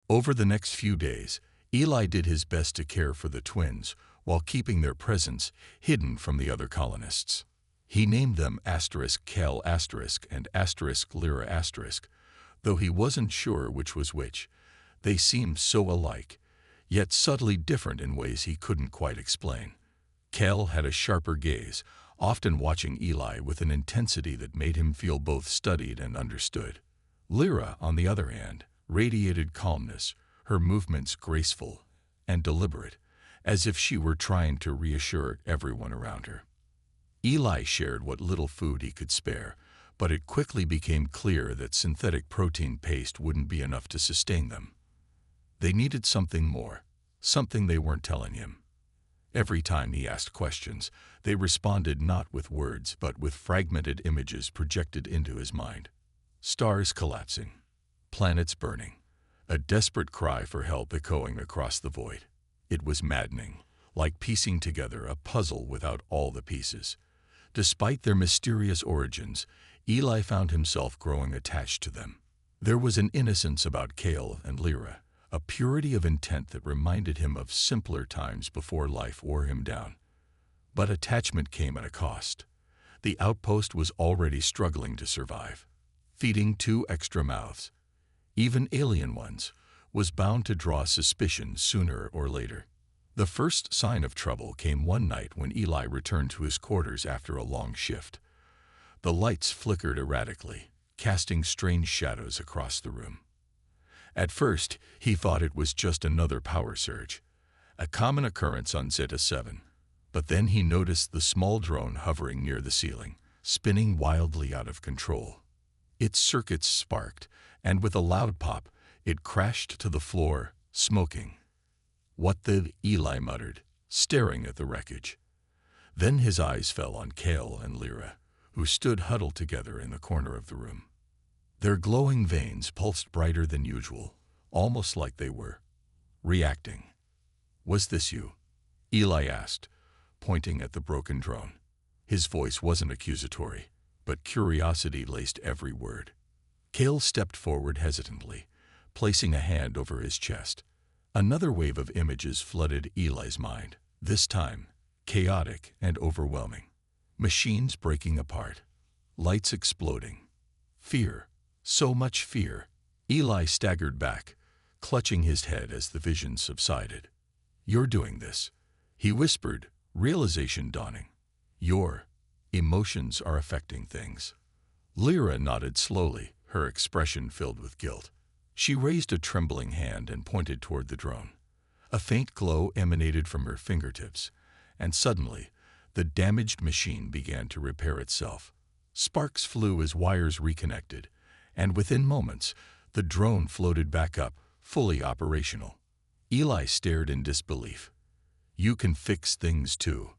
Over the next few days, Eli did his best to care for the twins while keeping their presence hidden from the other colonists. He named them *Cal* and *Lyra*, though he wasn't sure which was which. They seemed so alike, yet subtly different in ways he couldn't quite explain. Cal had a sharper gaze, often watching Eli with an intensity that made him feel both studied and understood. Lyra, on the other hand, radiated calmness, her movements graceful and deliberate, as if she were trying to reassure everyone around her. Eli shared what little food he could spare, but it quickly became clear that synthetic protein paste wouldn't be enough to sustain them. They needed something more, something they weren't telling him. Every time he asked questions, they responded not with words but with fragmented images projected into his mind. Stars collapsing, planets burning, a desperate cry for help echoing across the void. It was maddening, like piecing together a puzzle without all the pieces. Despite their mysterious origins, Eli found himself growing attached to them. There was an innocence about Cal and Lyra, a purity of intent that reminded him of simpler times before life wore him down. But attachment came at a cost. The outpost was already struggling to survive. Feeding 2 extra mouths, even alien ones, was bound to draw suspicion sooner or later. The first sign of trouble came one night when Eli returned to his quarters after a long shift. The lights flickered erratically, casting strange shadows across the room. At first, he thought it was just another power surge, a common occurrence on Zeta-7. But then he noticed the small drone hovering near the ceiling, spinning wildly out of control. Its circuits sparked, and with a loud pop, it crashed to the floor, smoking. "What the?" Eli muttered, staring at the wreckage. Then his eyes fell on Cal and Lyra, who stood huddled together in the corner of the room. Their glowing veins pulsed brighter than usual, almost like they were reacting. "Was this you?" Eli asked, pointing at the broken drone. His voice wasn't accusatory, but curiosity laced every word. Cal stepped forward hesitantly, placing a hand over his chest. Another wave of images flooded Eli's mind, this time chaotic and overwhelming. Machines breaking apart, lights exploding. Fear, so much fear. Eli staggered back, clutching his head as the vision subsided. "You're doing this," he whispered, realization dawning. "Your emotions are affecting things." Lyra nodded slowly, her expression filled with guilt. She raised a trembling hand and pointed toward the drone. A faint glow emanated from her fingertips, and suddenly, the damaged machine began to repair itself. Sparks flew as wires reconnected, and within moments, the drone floated back up, fully operational. Eli stared in disbelief. "You can fix things too."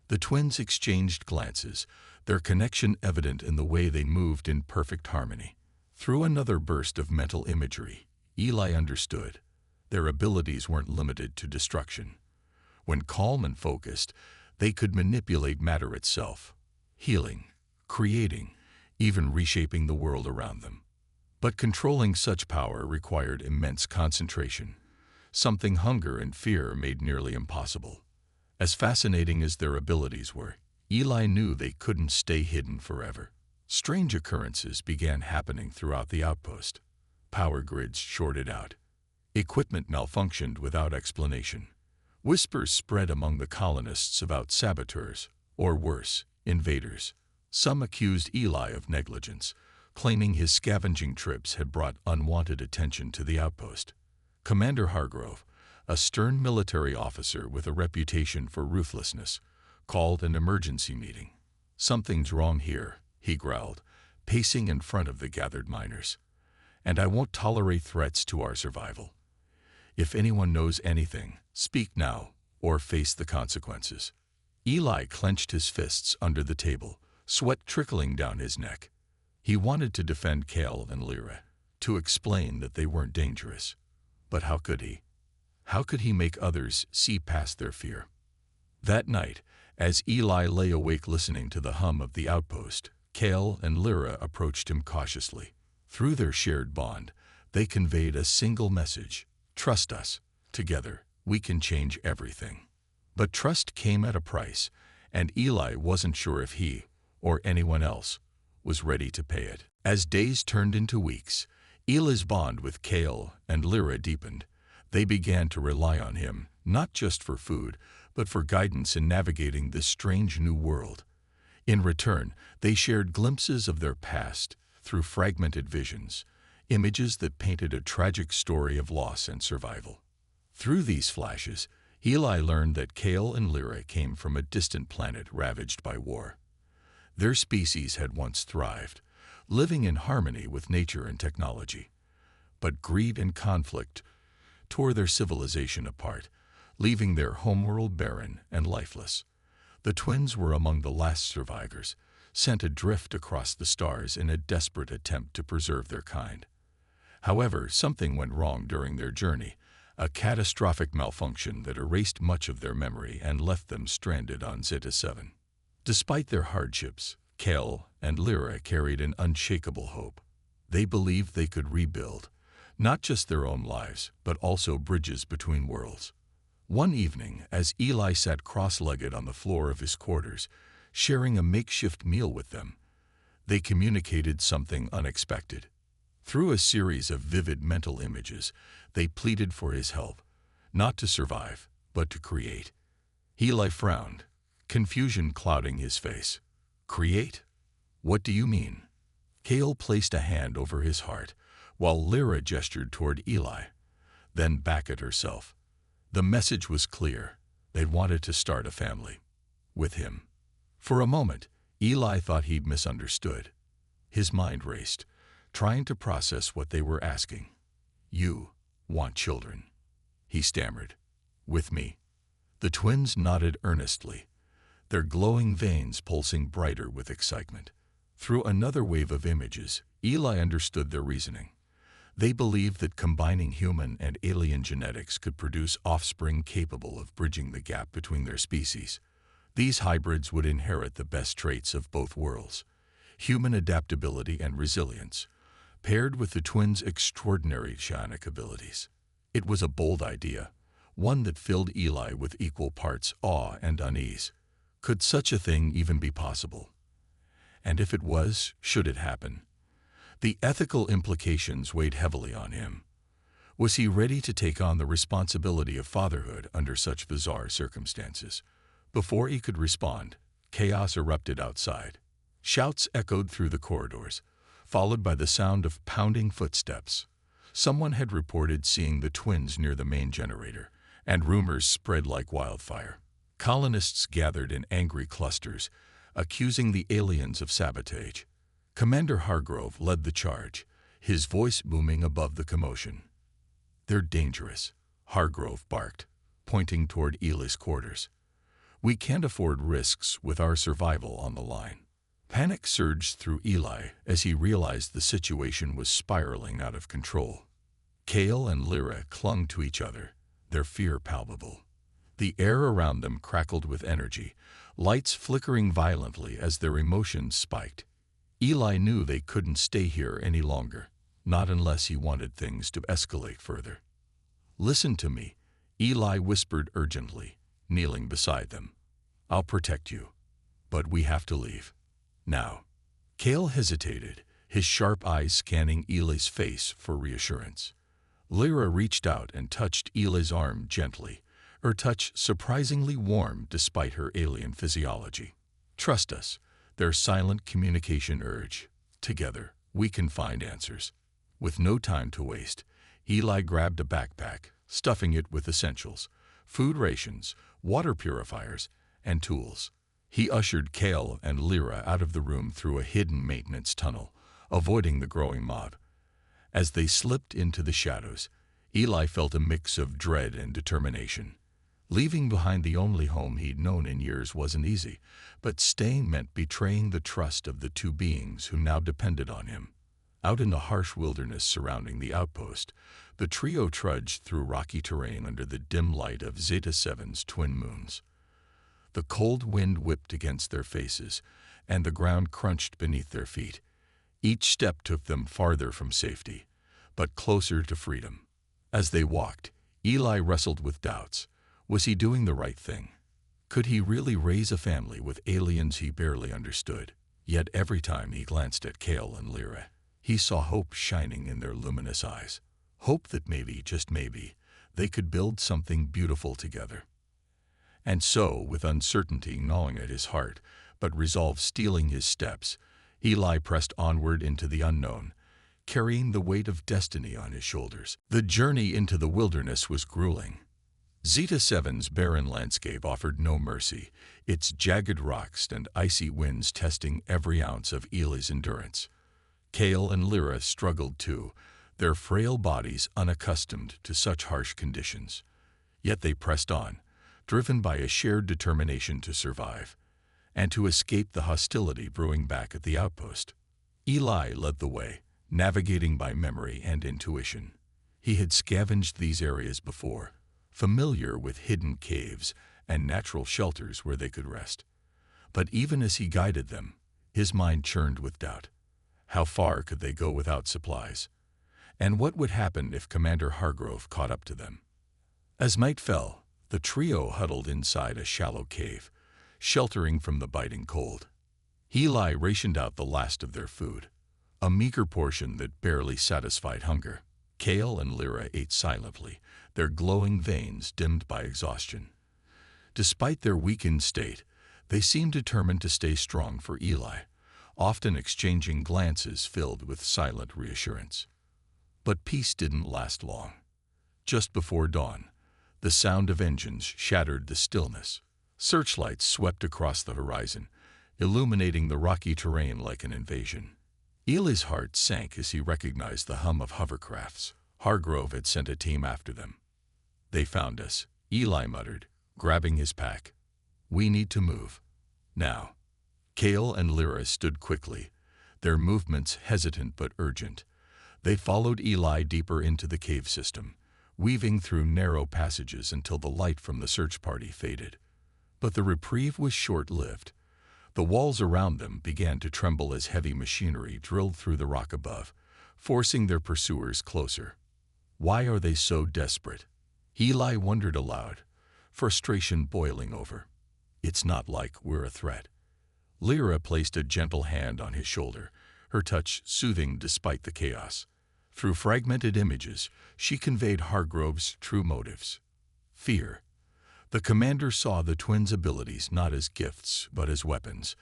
The twins exchanged glances, their connection evident in the way they moved in perfect harmony. Through another burst of mental imagery, Eli understood. Their abilities weren't limited to destruction. When calm and focused, they could manipulate matter itself, healing, creating, even reshaping the world around them. But controlling such power required immense concentration, something hunger and fear made nearly impossible. As fascinating as their abilities were, Eli knew they couldn't stay hidden forever. Strange occurrences began happening throughout the outpost. Power grids shorted out. Equipment malfunctioned without explanation. Whispers spread among the colonists about saboteurs, or worse, invaders. Some accused Eli of negligence, claiming his scavenging trips had brought unwanted attention to the outpost. Commander Hargrove, a stern military officer with a reputation for ruthlessness, called an emergency meeting. "Something's wrong here," he growled, pacing in front of the gathered miners. "And I won't tolerate threats to our survival. If anyone knows anything, speak now or face the consequences." Eli clenched his fists under the table, sweat trickling down his neck. He wanted to defend Cal and Lyra, to explain that they weren't dangerous. But how could he? How could he make others see past their fear? That night, as Eli lay awake listening to the hum of the outpost, Cal and Lyra approached him cautiously. Through their shared bond, They conveyed a single message: trust us. Together, we can change everything. But trust came at a price, and Eli wasn't sure if he, or anyone else, was ready to pay it. As days turned into weeks, Eli's bond with Kale and Lyra deepened. They began to rely on him, not just for food, but for guidance in navigating this strange new world. In return, they shared glimpses of their past through fragmented visions, images that painted a tragic story of loss and survival. Through these flashes, Eli learned that Kale and Lyra came from a distant planet ravaged by war. Their species had once thrived, living in harmony with nature and technology. But greed and conflict tore their civilization apart, leaving their homeworld barren and lifeless. The twins were among the last survivors, sent adrift across the stars in a desperate attempt to preserve their kind. However, something went wrong during their journey, a catastrophic malfunction that erased much of their memory and left them stranded on Zeta 7. Despite their hardships, Kale and Lyra carried an unshakable hope. They believed they could rebuild, not just their own lives, but also bridges between worlds. One evening, as Eli sat cross-legged on the floor of his quarters, sharing a makeshift meal with them, they communicated something unexpected. Through a series of vivid mental images, they pleaded for his help, not to survive, but to create. Eli frowned, confusion clouding his face. Create? What do you mean? Kale placed a hand over his heart, while Lyra gestured toward Eli, then back at herself. The message was clear. They wanted to start a family. With him. For a moment, Eli thought he'd misunderstood. His mind raced, trying to process what they were asking. You want children, he stammered. With me. The twins nodded earnestly, their glowing veins pulsing brighter with excitement. Through another wave of images, Eli understood their reasoning. They believed that combining human and alien genetics could produce offspring capable of bridging the gap between their species. These hybrids would inherit the best traits of both worlds: human adaptability and resilience, paired with the twins' extraordinary psionic abilities. It was a bold idea, one that filled Eli with equal parts awe and unease. Could such a thing even be possible? And if it was, should it happen? The ethical implications weighed heavily on him. Was he ready to take on the responsibility of fatherhood under such bizarre circumstances? Before he could respond, chaos erupted outside. Shouts echoed through the corridors, followed by the sound of pounding footsteps. Someone had reported seeing the twins near the main generator, and rumors spread like wildfire. Colonists gathered in angry clusters, accusing the aliens of sabotage. Commander Hargrove led the charge, his voice booming above the commotion. They're dangerous, Hargrove barked, pointing toward Eli's quarters. We can't afford risks with our survival on the line. Panic surged through Eli as he realized the situation was spiraling out of control. Kale and Lyra clung to each other, their fear palpable. The air around them crackled with energy, lights flickering violently as their emotions spiked. Eli knew they couldn't stay here any longer, not unless he wanted things to escalate further. Listen to me, Eli whispered urgently, kneeling beside them. I'll protect you, but we have to leave. Now. Kale hesitated, his sharp eyes scanning Eli's face for reassurance. Lyra reached out and touched Eli's arm gently, her touch surprisingly warm despite her alien physiology. Trust us, their silent communication urge. Together, we can find answers. With no time to waste, Eli grabbed a backpack, stuffing it with essentials, food rations, water purifiers, and tools. He ushered Kale and Lyra out of the room through a hidden maintenance tunnel, avoiding the growing mob. As they slipped into the shadows, Eli felt a mix of dread and determination. Leaving behind the only home he'd known in years wasn't easy, but staying meant betraying the trust of the two beings who now depended on him. Out in the harsh wilderness surrounding the outpost, the trio trudged through rocky terrain under the dim light of Zeta 7's twin moons. The cold wind whipped against their faces, and the ground crunched beneath their feet. Each step took them farther from safety, but closer to freedom. As they walked, Eli wrestled with doubts. Was he doing the right thing? Could he really raise a family with aliens he barely understood? Yet every time he glanced at Kale and Lyra, he saw hope shining in their luminous eyes. Hope that maybe, just maybe, they could build something beautiful together. And so, with uncertainty gnawing at his heart, but resolve stealing his steps, Eli pressed onward into the unknown, carrying the weight of destiny on his shoulders. The journey into the wilderness was grueling. Zeta 7's barren landscape offered no mercy, its jagged rocks and icy winds testing every ounce of Eli's endurance. Kale and Lyra struggled too, their frail bodies unaccustomed to such harsh conditions. Yet they pressed on, driven by a shared determination to survive, and to escape the hostility brewing back at the outpost. Eli led the way, navigating by memory and intuition. He had scavenged these areas before, familiar with hidden caves and natural shelters where they could rest. But even as he guided them, his mind churned with doubt. How far could they go without supplies? And what would happen if Commander Hargrove caught up to them? As night fell, the trio huddled inside a shallow cave, sheltering from the biting cold. Eli rationed out the last of their food, a meager portion that barely satisfied hunger. Kale and Lyra ate silently, their glowing veins dimmed by exhaustion. Despite their weakened state, they seemed determined to stay strong for Eli, often exchanging glances filled with silent reassurance. But peace didn't last long. Just before dawn, the sound of engines shattered the stillness. Searchlights swept across the horizon, illuminating the rocky terrain like an invasion. Eli's heart sank as he recognized the hum of hovercrafts. Hargrove had sent a team after them. "They found us," Eli muttered, grabbing his pack. "We need to move. Now." Kale and Lyra stood quickly, their movements hesitant but urgent. They followed Eli deeper into the cave system, weaving through narrow passages until the light from the search party faded. But the reprieve was short-lived. The walls around them began to tremble as heavy machinery drilled through the rock above, forcing their pursuers closer. Why are they so desperate? Eli wondered aloud, frustration boiling over. It's not like we're a threat. Lyra placed a gentle hand on his shoulder, her touch soothing despite the chaos. Through fragmented images, she conveyed Hargrove's true motives. Fear. The commander saw the twins' abilities not as gifts, but as weapons,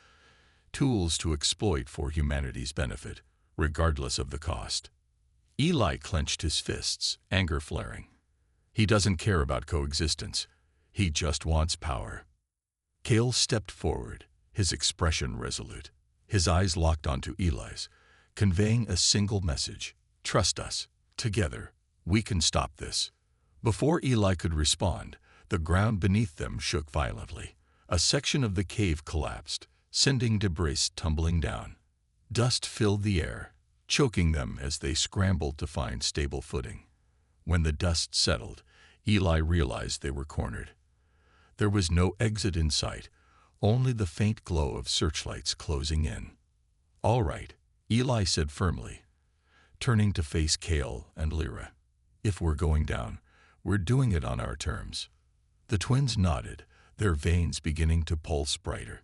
tools to exploit for humanity's benefit, regardless of the cost. Eli clenched his fists, anger flaring. He doesn't care about coexistence. He just wants power. Kale stepped forward, his expression resolute. His eyes locked onto Eli's, conveying a single message. "Trust us. Together, we can stop this." Before Eli could respond, the ground beneath them shook violently. A section of the cave collapsed, sending debris tumbling down. Dust filled the air, choking them as they scrambled to find stable footing. When the dust settled, Eli realized they were cornered. There was no exit in sight, only the faint glow of searchlights closing in. "All right," Eli said firmly, turning to face Kale and Lyra. "If we're going down, we're doing it on our terms." The twins nodded, their veins beginning to pulse brighter.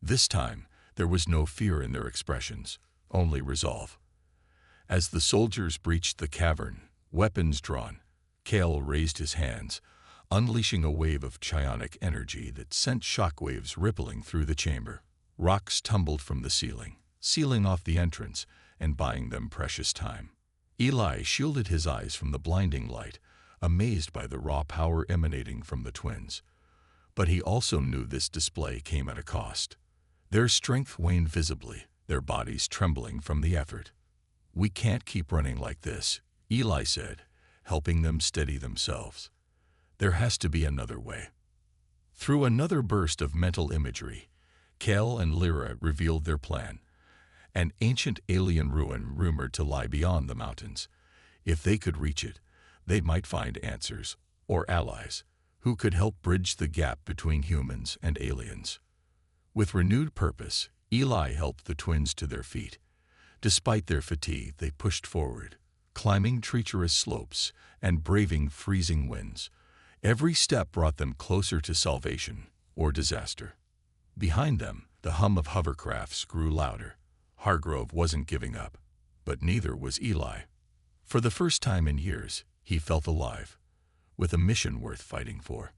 This time, there was no fear in their expressions, only resolve. As the soldiers breached the cavern, weapons drawn, Kale raised his hands, unleashing a wave of psionic energy that sent shockwaves rippling through the chamber. Rocks tumbled from the ceiling, sealing off the entrance and buying them precious time. Eli shielded his eyes from the blinding light, amazed by the raw power emanating from the twins. But he also knew this display came at a cost. Their strength waned visibly, their bodies trembling from the effort. "We can't keep running like this," Eli said, helping them steady themselves. "There has to be another way." Through another burst of mental imagery, Kale and Lyra revealed their plan. An ancient alien ruin rumored to lie beyond the mountains. If they could reach it, they might find answers, or allies, who could help bridge the gap between humans and aliens. With renewed purpose, Eli helped the twins to their feet. Despite their fatigue, they pushed forward, climbing treacherous slopes and braving freezing winds. Every step brought them closer to salvation or disaster. Behind them, the hum of hovercrafts grew louder. Hargrove wasn't giving up, but neither was Eli. For the first time in years, he felt alive, with a mission worth fighting for.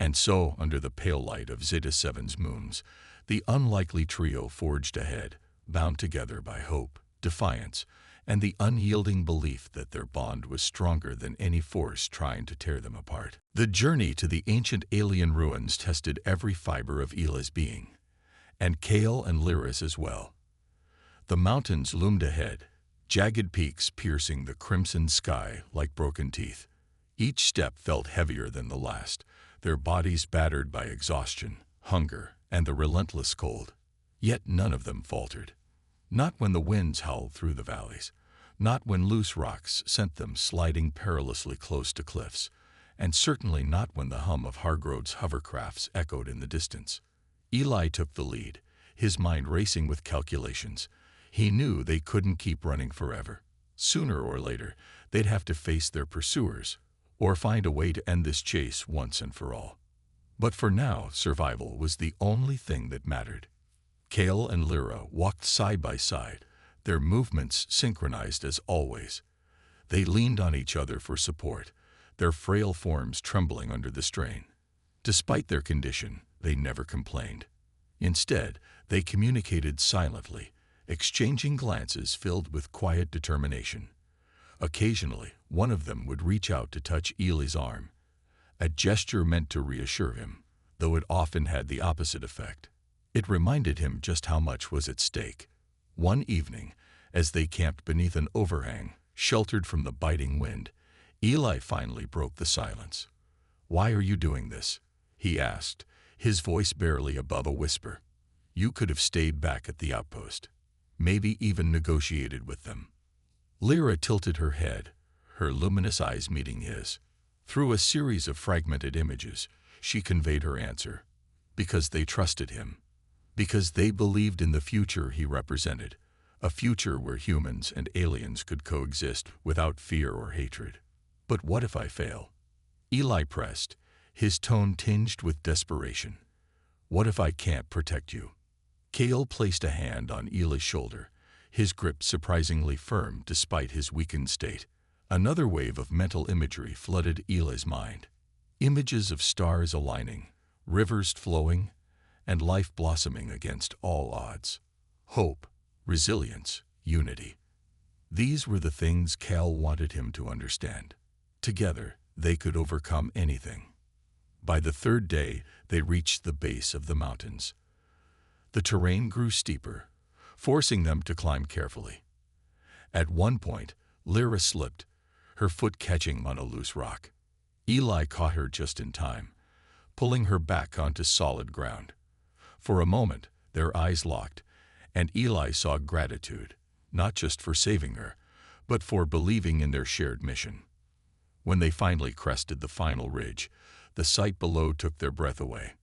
And so, under the pale light of Zeta 7's moons, the unlikely trio forged ahead, bound together by hope, defiance, and the unyielding belief that their bond was stronger than any force trying to tear them apart. The journey to the ancient alien ruins tested every fiber of Eli's being, and Kale and Lyra's as well. The mountains loomed ahead, jagged peaks piercing the crimson sky like broken teeth. Each step felt heavier than the last, their bodies battered by exhaustion, hunger, and the relentless cold. Yet none of them faltered. Not when the winds howled through the valleys, not when loose rocks sent them sliding perilously close to cliffs, and certainly not when the hum of Hargrove's hovercrafts echoed in the distance. Eli took the lead, his mind racing with calculations. He knew they couldn't keep running forever. Sooner or later, they'd have to face their pursuers, or find a way to end this chase once and for all. But for now, survival was the only thing that mattered. Kale and Lyra walked side by side, their movements synchronized as always. They leaned on each other for support, their frail forms trembling under the strain. Despite their condition, they never complained. Instead, they communicated silently, exchanging glances filled with quiet determination. Occasionally, one of them would reach out to touch Eli's arm, a gesture meant to reassure him, though it often had the opposite effect. It reminded him just how much was at stake. One evening, as they camped beneath an overhang, sheltered from the biting wind, Eli finally broke the silence. "Why are you doing this?" he asked, his voice barely above a whisper. "You could have stayed back at the outpost, maybe even negotiated with them." Lyra tilted her head, her luminous eyes meeting his. Through a series of fragmented images, she conveyed her answer. Because they trusted him. Because they believed in the future he represented, a future where humans and aliens could coexist without fear or hatred. "But what if I fail?" Eli pressed, his tone tinged with desperation. "What if I can't protect you?" Kale placed a hand on Eli's shoulder, his grip surprisingly firm despite his weakened state. Another wave of mental imagery flooded Eli's mind. Images of stars aligning, rivers flowing, and life blossoming against all odds. Hope, resilience, unity. These were the things Cal wanted him to understand. Together, they could overcome anything. By the third day, they reached the base of the mountains. The terrain grew steeper, forcing them to climb carefully. At one point, Lyra slipped, her foot catching on a loose rock. Eli caught her just in time, pulling her back onto solid ground. For a moment, their eyes locked, and Eli saw gratitude, not just for saving her, but for believing in their shared mission. When they finally crested the final ridge, the sight below took their breath away.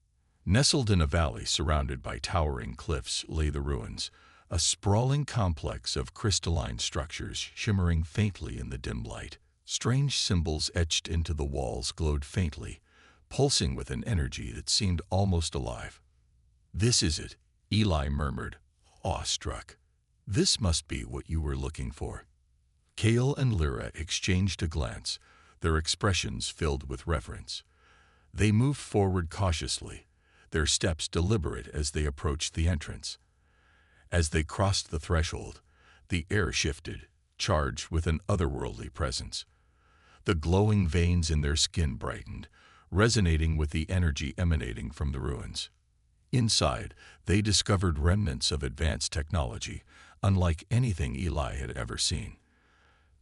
Nestled in a valley surrounded by towering cliffs lay the ruins, a sprawling complex of crystalline structures shimmering faintly in the dim light. Strange symbols etched into the walls glowed faintly, pulsing with an energy that seemed almost alive. "This is it," Eli murmured, awestruck. "This must be what you were looking for." Kale and Lyra exchanged a glance, their expressions filled with reverence. They moved forward cautiously, their steps deliberate as they approached the entrance. As they crossed the threshold, the air shifted, charged with an otherworldly presence. The glowing veins in their skin brightened, resonating with the energy emanating from the ruins. Inside, they discovered remnants of advanced technology, unlike anything Eli had ever seen.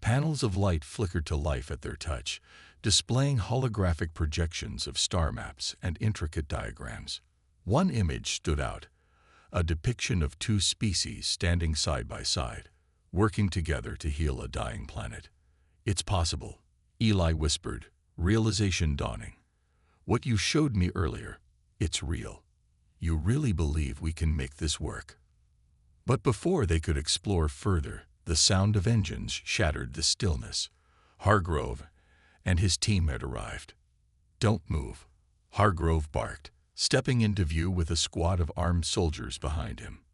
Panels of light flickered to life at their touch, displaying holographic projections of star maps and intricate diagrams. One image stood out, a depiction of two species standing side by side, working together to heal a dying planet. "It's possible," Eli whispered, realization dawning. "What you showed me earlier, it's real. You really believe we can make this work?" But before they could explore further, The sound of engines shattered the stillness. Hargrove and his team had arrived. "Don't move," Hargrove barked, stepping into view with a squad of armed soldiers behind him.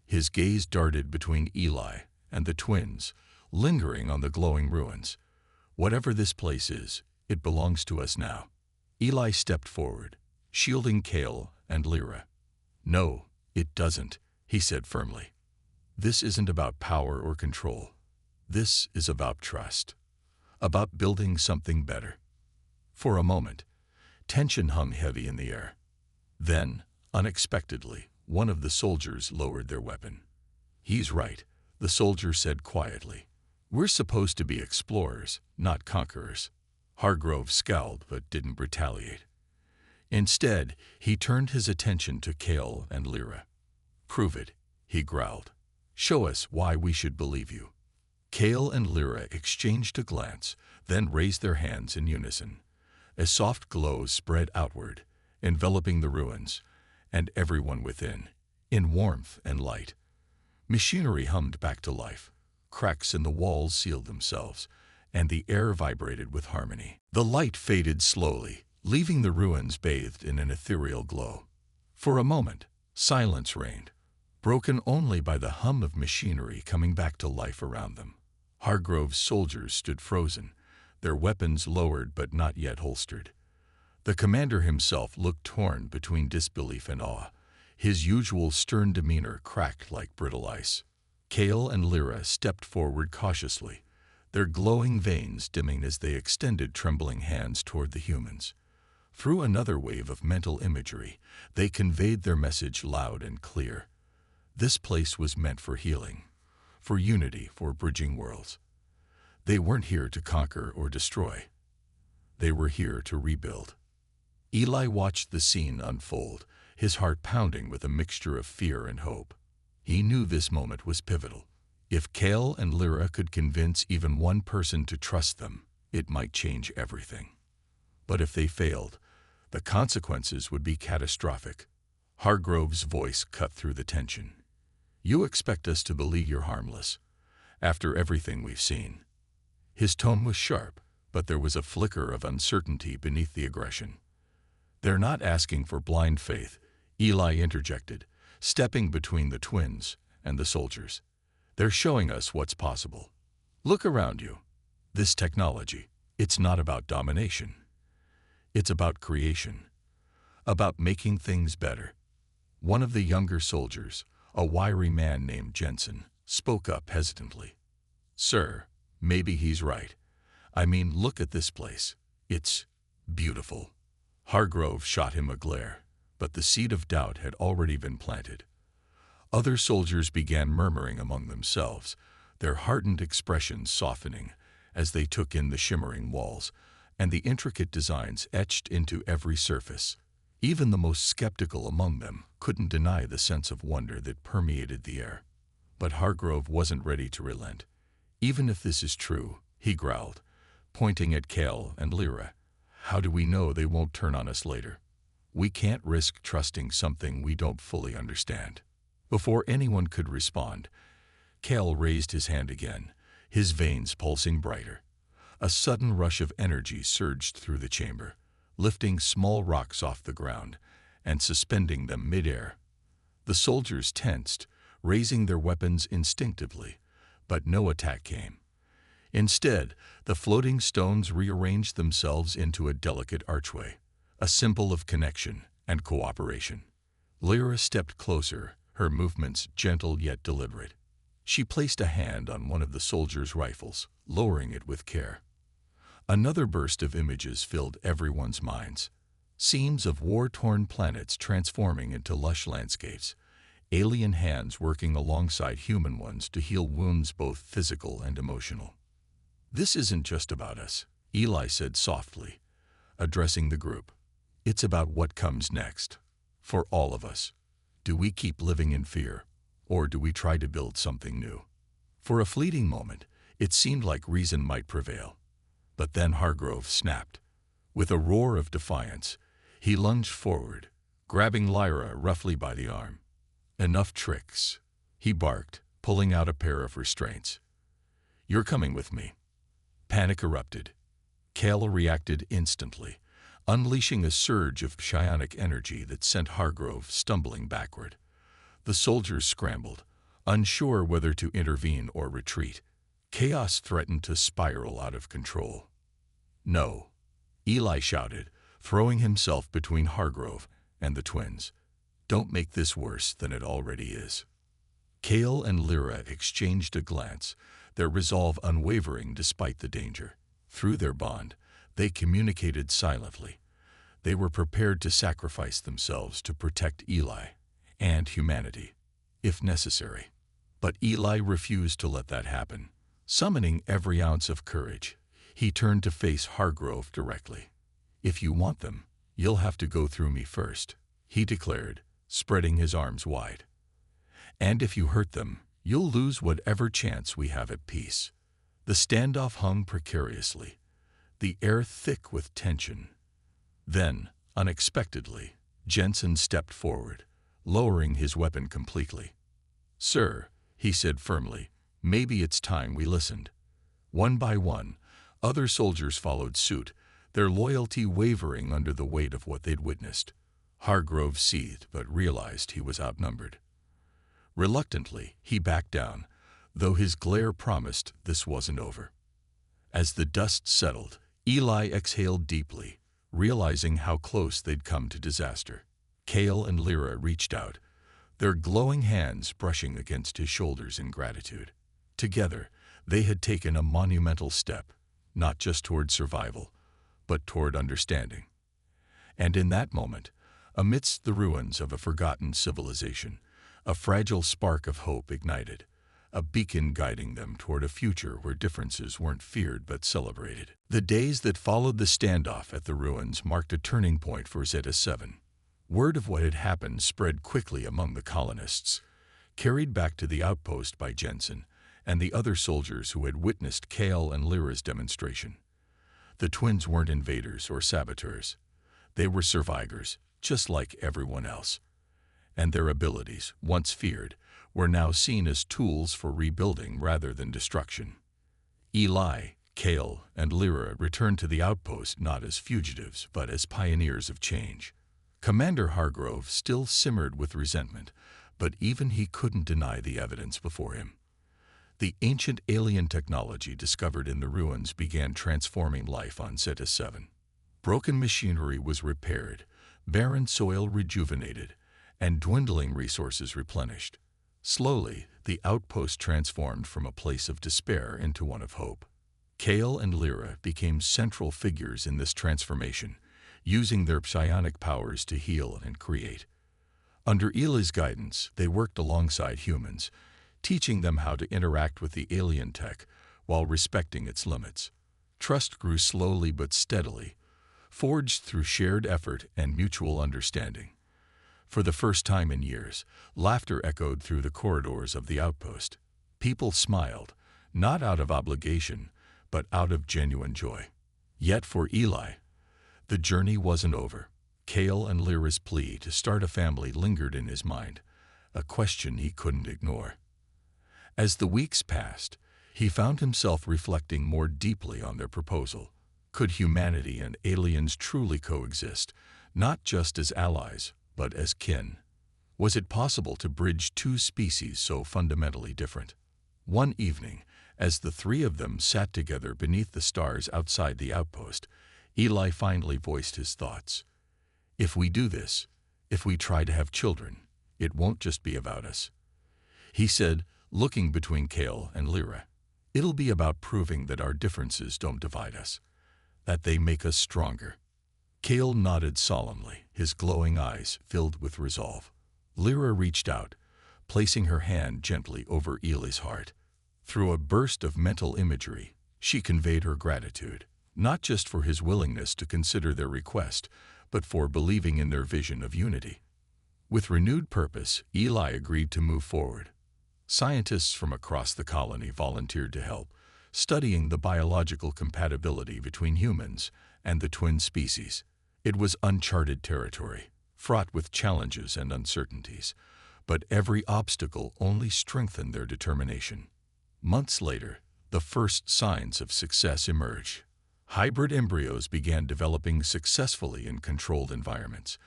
His gaze darted between Eli and the twins, lingering on the glowing ruins. "Whatever this place is, it belongs to us now." Eli stepped forward, shielding Kale and Lyra. "No, it doesn't," he said firmly. "This isn't about power or control. This is about trust, about building something better." For a moment, tension hung heavy in the air. Then, unexpectedly, one of the soldiers lowered their weapon. "He's right," the soldier said quietly. "We're supposed to be explorers, not conquerors." Hargrove scowled but didn't retaliate. Instead, he turned his attention to Kale and Lyra. "Prove it," he growled. "Show us why we should believe you." Kale and Lyra exchanged a glance, then raised their hands in unison. A soft glow spread outward, enveloping the ruins and everyone within, in warmth and light. Machinery hummed back to life. Cracks in the walls sealed themselves, and the air vibrated with harmony. The light faded slowly, leaving the ruins bathed in an ethereal glow. For a moment, silence reigned, broken only by the hum of machinery coming back to life around them. Hargrove's soldiers stood frozen, their weapons lowered but not yet holstered. The commander himself looked torn between disbelief and awe, his usual stern demeanor cracked like brittle ice. Kale and Lyra stepped forward cautiously, their glowing veins dimming as they extended trembling hands toward the humans. Through another wave of mental imagery, they conveyed their message loud and clear. This place was meant for healing, for unity, for bridging worlds. They weren't here to conquer or destroy. They were here to rebuild. Eli watched the scene unfold, his heart pounding with a mixture of fear and hope. He knew this moment was pivotal. If Kale and Lyra could convince even one person to trust them, it might change everything. But if they failed, the consequences would be catastrophic. Hargrove's voice cut through the tension. "You expect us to believe you're harmless, after everything we've seen." His tone was sharp, but there was a flicker of uncertainty beneath the aggression. "They're not asking for blind faith," Eli interjected, stepping between the twins and the soldiers. "They're showing us what's possible. Look around you. This technology, it's not about domination. It's about creation, about making things better." One of the younger soldiers, a wiry man named Jensen, spoke up hesitantly. "Sir, maybe he's right. I mean, look at this place. It's beautiful." Hargrove shot him a glare, but the seed of doubt had already been planted. Other soldiers began murmuring among themselves, their hardened expressions softening as they took in the shimmering walls and the intricate designs etched into every surface. Even the most skeptical among them couldn't deny the sense of wonder that permeated the air. But Hargrove wasn't ready to relent. "Even if this is true," he growled, pointing at Kale and Lyra, "how do we know they won't turn on us later? We can't risk trusting something we don't fully understand." Before anyone could respond, Kale raised his hand again, his veins pulsing brighter. A sudden rush of energy surged through the chamber, lifting small rocks off the ground and suspending them mid-air. The soldiers tensed, raising their weapons instinctively, but no attack came. Instead, the floating stones rearranged themselves into a delicate archway, a symbol of connection and cooperation. Lyra stepped closer, her movements gentle yet deliberate. She placed a hand on one of the soldiers' rifles, lowering it with care. Another burst of images filled everyone's minds. Scenes of war-torn planets transforming into lush landscapes, alien hands working alongside human ones to heal wounds both physical and emotional. "This isn't just about us," Eli said softly, addressing the group. "It's about what comes next, for all of us. Do we keep living in fear, or do we try to build something new?" For a fleeting moment, it seemed like reason might prevail. But then Hargrove snapped. With a roar of defiance, he lunged forward, grabbing Lyra roughly by the arm. "Enough tricks," he barked, pulling out a pair of restraints. "You're coming with me." Panic erupted. Cale reacted instantly, unleashing a surge of psionic energy that sent Hargrove stumbling backward. The soldiers scrambled, unsure whether to intervene or retreat. Chaos threatened to spiral out of control. "No," Eli shouted, throwing himself between Hargrove and the twins. "Don't make this worse than it already is." Cale and Lyra exchanged a glance, their resolve unwavering despite the danger. Through their bond, they communicated silently. They were prepared to sacrifice themselves to protect Eli and humanity, if necessary. But Eli refused to let that happen. Summoning every ounce of courage, he turned to face Hargrove directly. "If you want them, you'll have to go through me first," he declared, spreading his arms wide. "And if you hurt them, you'll lose whatever chance we have at peace." The standoff hung precariously, the air thick with tension. Then, unexpectedly, Jensen stepped forward, lowering his weapon completely. "Sir," he said firmly, "maybe it's time we listened." One by one, other soldiers followed suit, their loyalty wavering under the weight of what they'd witnessed. Hargrove seethed but realized he was outnumbered. Reluctantly, he backed down, though his glare promised this wasn't over. As the dust settled, Eli exhaled deeply, realizing how close they'd come to disaster. Cale and Lyra reached out, their glowing hands brushing against his shoulders in gratitude. Together, they had taken a monumental step, not just toward survival, but toward understanding. And in that moment, amidst the ruins of a forgotten civilization, a fragile spark of hope ignited, a beacon guiding them toward a future where differences weren't feared but celebrated. The days that followed the standoff at the ruins marked a turning point for Zeta-7. Word of what had happened spread quickly among the colonists, carried back to the outpost by Jensen and the other soldiers who had witnessed Cale and Lyra's demonstration. The twins weren't invaders or saboteurs. They were survivors, just like everyone else. And their abilities, once feared, were now seen as tools for rebuilding rather than destruction. Eli, Cale, and Lyra returned to the outpost not as fugitives, but as pioneers of change. Commander Hargrove still simmered with resentment, but even he couldn't deny the evidence before him. The ancient alien technology discovered in the ruins began transforming life on Zeta-7. Broken machinery was repaired, barren soil rejuvenated, and dwindling resources replenished. Slowly, the outpost transformed from a place of despair into one of hope. Cale and Lyra became central figures in this transformation, using their psionic powers to heal and create. Under Eli's guidance, they worked alongside humans, teaching them how to interact with the alien tech while respecting its limits. Trust grew slowly but steadily, forged through shared effort and mutual understanding. For the first time in years, laughter echoed through the corridors of the outpost. People smiled, not out of obligation, but out of genuine joy. Yet for Eli, the journey wasn't over. Cale and Lyra's plea to start a family lingered in his mind, a question he couldn't ignore. As the weeks passed, he found himself reflecting more deeply on their proposal. Could humanity and aliens truly coexist, not just as allies, but as kin? Was it possible to bridge two species so fundamentally different? One evening, as the three of them sat together beneath the stars outside the outpost, Eli finally voiced his thoughts. "If we do this, if we try to have children, it won't just be about us," he said, looking between Cale and Lyra. "It'll be about proving that our differences don't divide us, that they make us stronger." Cale nodded solemnly, his glowing eyes filled with resolve. Lyra reached out, placing her hand gently over Eli's heart. Through a burst of mental imagery, she conveyed her gratitude, not just for his willingness to consider their request, but for believing in their vision of unity. With renewed purpose, Eli agreed to move forward. Scientists from across the colony volunteered to help, studying the biological compatibility between humans and the twin species. It was uncharted territory, fraught with challenges and uncertainties, but every obstacle only strengthened their determination. Months later, the first signs of success emerged. Hybrid embryos began developing successfully in controlled environments,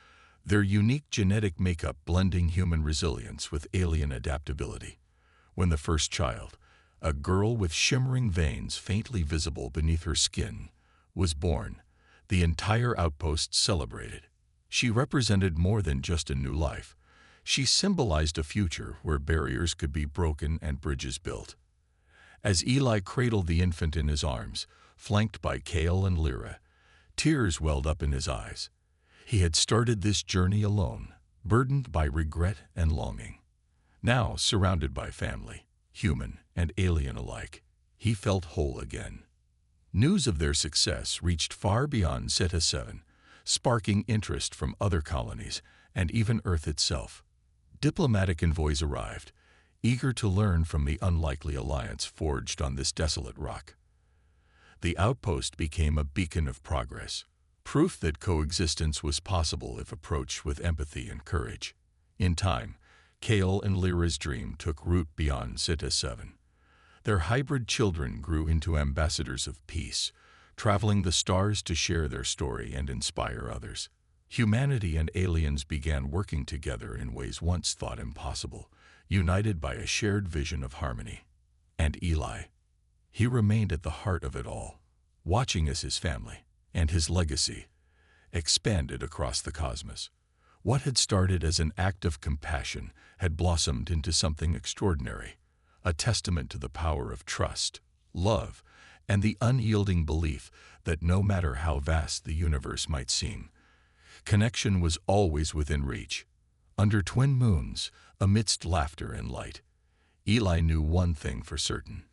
their unique genetic makeup blending human resilience with alien adaptability. When the first child, a girl with shimmering veins faintly visible beneath her skin, was born, the entire outpost celebrated. She represented more than just a new life. She symbolized a future where barriers could be broken and bridges built. As Eli cradled the infant in his arms, flanked by Kale and Lyra, tears welled up in his eyes. He had started this journey alone, burdened by regret and longing. Now, surrounded by family, human and alien alike, he felt whole again. News of their success reached far beyond Zeta 7, sparking interest from other colonies and even Earth itself. Diplomatic envoys arrived, eager to learn from the unlikely alliance forged on this desolate rock. The outpost became a beacon of progress, proof that coexistence was possible if approached with empathy and courage. In time, Kale and Lyra's dream took root beyond Zeta 7. Their hybrid children grew into ambassadors of peace, traveling the stars to share their story and inspire others. Humanity and aliens began working together in ways once thought impossible, united by a shared vision of harmony. And Eli, he remained at the heart of it all, watching as his family and his legacy expanded across the cosmos. What had started as an act of compassion had blossomed into something extraordinary, a testament to the power of trust, love, and the unyielding belief that no matter how vast the universe might seem, connection was always within reach. Under twin moons, amidst laughter and light, Eli knew one thing for certain.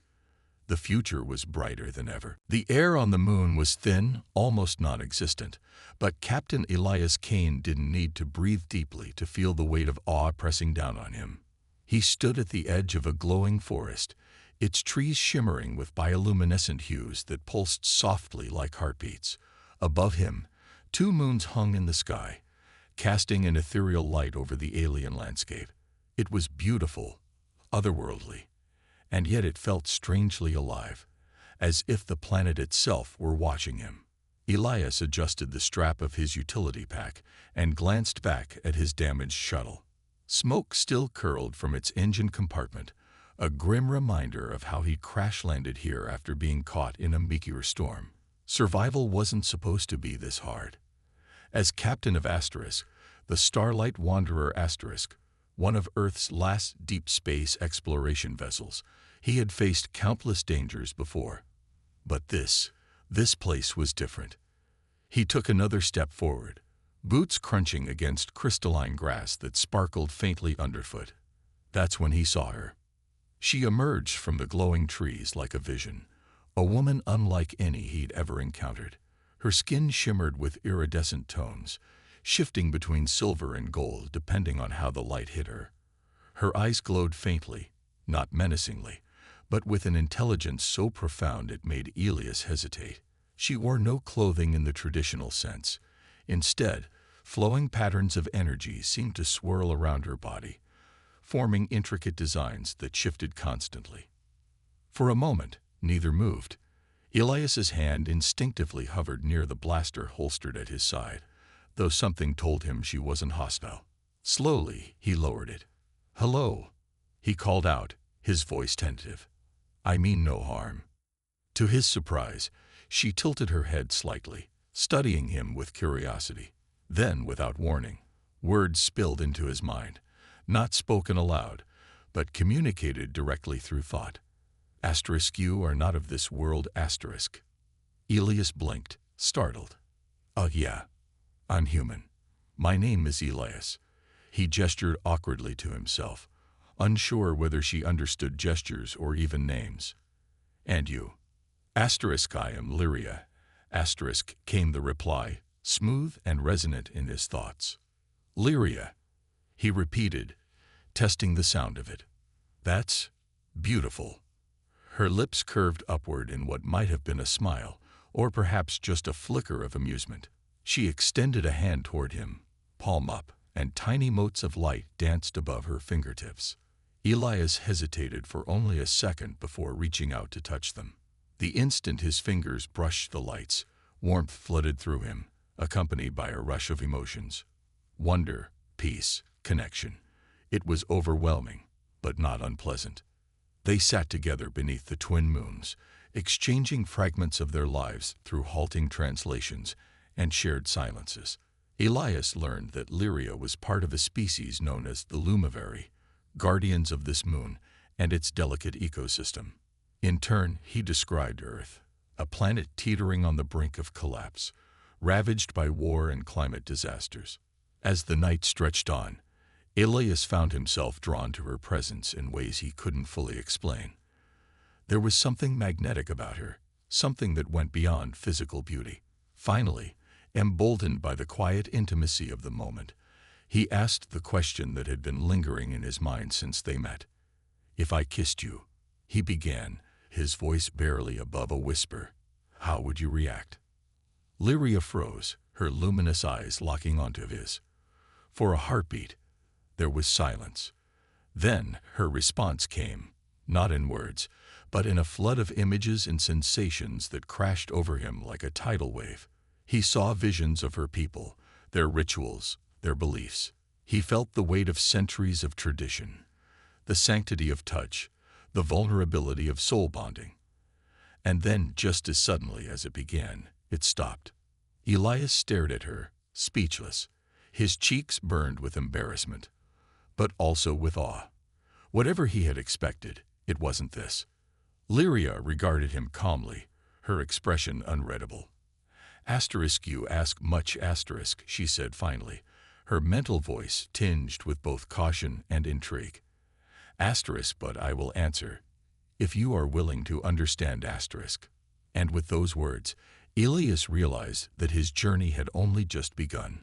The future was brighter than ever. The air on the moon was thin, almost non-existent, but Captain Elias Kane didn't need to breathe deeply to feel the weight of awe pressing down on him. He stood at the edge of a glowing forest, its trees shimmering with bioluminescent hues that pulsed softly like heartbeats. Above him, 2 moons hung in the sky, casting an ethereal light over the alien landscape. It was beautiful, otherworldly, and yet it felt strangely alive, as if the planet itself were watching him. Elias adjusted the strap of his utility pack and glanced back at his damaged shuttle. Smoke still curled from its engine compartment, a grim reminder of how he crash-landed here after being caught in a meteor storm. Survival wasn't supposed to be this hard. As captain of Asterisk, the Starlight Wanderer Asterisk, one of Earth's last deep space exploration vessels, he had faced countless dangers before. But this place was different. He took another step forward, boots crunching against crystalline grass that sparkled faintly underfoot. That's when he saw her. She emerged from the glowing trees like a vision, a woman unlike any he'd ever encountered. Her skin shimmered with iridescent tones, shifting between silver and gold depending on how the light hit her. Her eyes glowed faintly, not menacingly, but with an intelligence so profound it made Elias hesitate. She wore no clothing in the traditional sense. Instead, flowing patterns of energy seemed to swirl around her body, forming intricate designs that shifted constantly. For a moment, neither moved. Elias's hand instinctively hovered near the blaster holstered at his side, though something told him she wasn't hostile. Slowly, he lowered it. "Hello," he called out, his voice tentative. "I mean no harm." To his surprise, she tilted her head slightly, studying him with curiosity. Then, without warning, words spilled into his mind, not spoken aloud, but communicated directly through thought. "Asterisk, you are not of this world, Asterisk." Elias blinked, startled. Yeah, I'm human. My name is Elias." He gestured awkwardly to himself, unsure whether she understood gestures or even names. "And you?" "Asterisk, I am Lyria." Asterisk came the reply, smooth and resonant in his thoughts. "Lyria," he repeated, testing the sound of it. "That's beautiful." Her lips curved upward in what might have been a smile, or perhaps just a flicker of amusement. She extended a hand toward him, palm up, and tiny motes of light danced above her fingertips. Elias hesitated for only a second before reaching out to touch them. The instant his fingers brushed the lights, warmth flooded through him, accompanied by a rush of emotions. Wonder, peace, connection. It was overwhelming, but not unpleasant. They sat together beneath the twin moons, exchanging fragments of their lives through halting translations and shared silences. Elias learned that Lyria was part of a species known as the Lumiveri, guardians of this moon and its delicate ecosystem. In turn, he described Earth, a planet teetering on the brink of collapse, ravaged by war and climate disasters. As the night stretched on, Elias found himself drawn to her presence in ways he couldn't fully explain. There was something magnetic about her, something that went beyond physical beauty. Finally, emboldened by the quiet intimacy of the moment, he asked the question that had been lingering in his mind since they met. "If I kissed you," he began, his voice barely above a whisper, "how would you react?" Lyria froze, her luminous eyes locking onto his. For a heartbeat, there was silence. Then her response came, not in words, but in a flood of images and sensations that crashed over him like a tidal wave. He saw visions of her people, their rituals, their beliefs. He felt the weight of centuries of tradition, the sanctity of touch, the vulnerability of soul bonding. And then, just as suddenly as it began, it stopped. Elias stared at her, speechless. His cheeks burned with embarrassment, but also with awe. Whatever he had expected, it wasn't this. Lyria regarded him calmly, her expression unreadable. "You ask much, she said finally, her mental voice tinged with both caution and intrigue. But I will answer, if you are willing to understand . And with those words, Elias realized that his journey had only just begun.